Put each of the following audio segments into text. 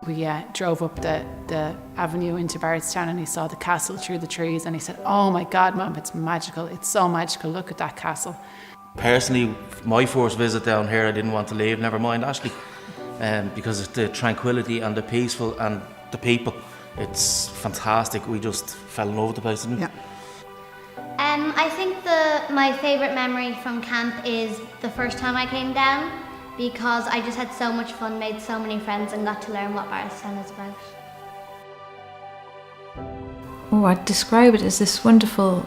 We drove up the avenue into Barretstown and he saw the castle through the trees and he said, "Oh my God, Mum, it's magical. It's so magical. Look at that castle." Personally, my first visit down here, I didn't want to leave, never mind Ashley, because of the tranquility and the peaceful and the people. It's fantastic. We just fell in love with the place, didn't we? Yeah. I think my favourite memory from camp is the first time I came down, because I just had so much fun, made so many friends and got to learn what Barretstown is about. Oh, I'd describe it as this wonderful,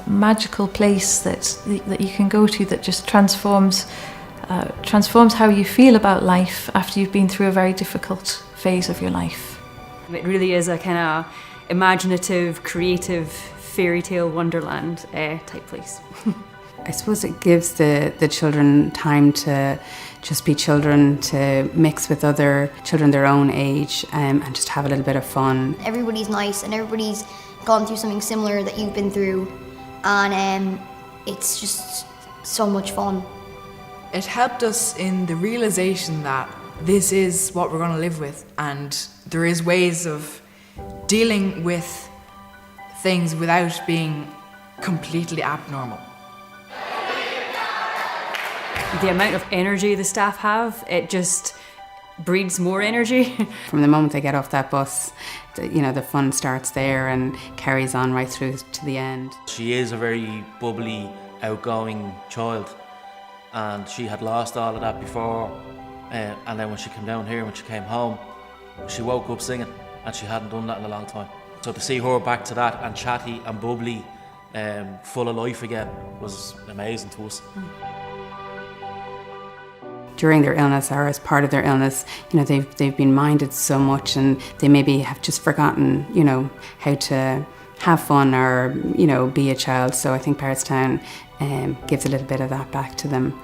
magical place that you can go to that just transforms how you feel about life after you've been through a very difficult phase of your life. It really is a kind of imaginative, creative, fairy tale wonderland type place. I suppose it gives the children time to just be children, to mix with other children their own age, and just have a little bit of fun. Everybody's nice and everybody's gone through something similar that you've been through, and it's just so much fun. It helped us in the realization that this is what we're going to live with, and there is ways of dealing with things without being completely abnormal. The amount of energy the staff have, it just breeds more energy. From the moment they get off that bus, the fun starts there and carries on right through to the end. She is a very bubbly, outgoing child, and she had lost all of that before, and then when she came down here, when she came home, she woke up singing, and she hadn't done that in a long time. So to see her back to that and chatty and bubbly, full of life again, was amazing to us. During their illness or as part of their illness, they've been minded so much, and they maybe have just forgotten, how to have fun or, be a child. So I think Barretstown gives a little bit of that back to them.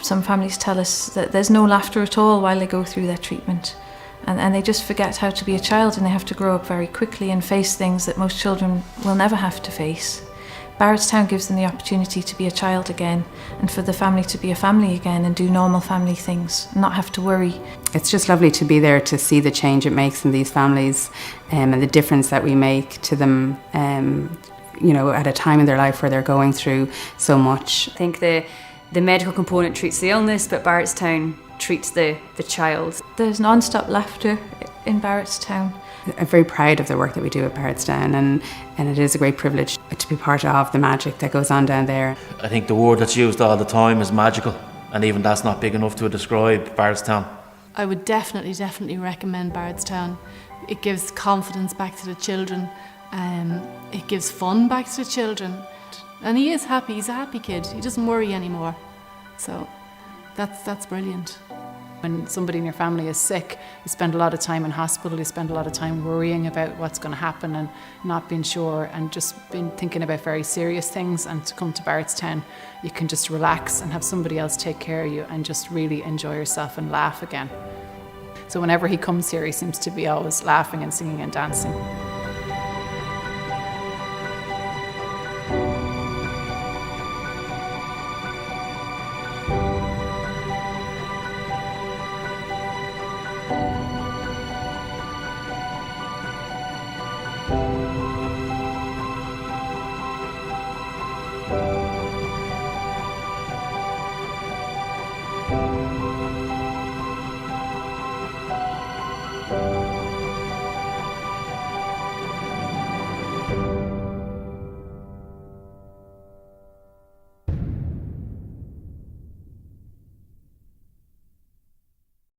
Some families tell us that there's no laughter at all while they go through their treatment. And they just forget how to be a child, and they have to grow up very quickly and face things that most children will never have to face. Barretstown gives them the opportunity to be a child again, and for the family to be a family again and do normal family things, and not have to worry. It's just lovely to be there to see the change it makes in these families, and the difference that we make to them, at a time in their life where they're going through so much. I think the medical component treats the illness, but Barretstown treats the child. There's non-stop laughter in Barretstown. I'm very proud of the work that we do at Barretstown, and it is a great privilege to be part of the magic that goes on down there. I think the word that's used all the time is magical, and even that's not big enough to describe Barretstown. I would definitely recommend Barretstown. It gives confidence back to the children, it gives fun back to the children, and he is happy. He's a happy kid. He doesn't worry anymore, so that's brilliant. When somebody in your family is sick, you spend a lot of time in hospital, you spend a lot of time worrying about what's going to happen and not being sure, and just been thinking about very serious things. And to come to Barretstown, you can just relax and have somebody else take care of you and just really enjoy yourself and laugh again. So whenever he comes here, he seems to be always laughing and singing and dancing.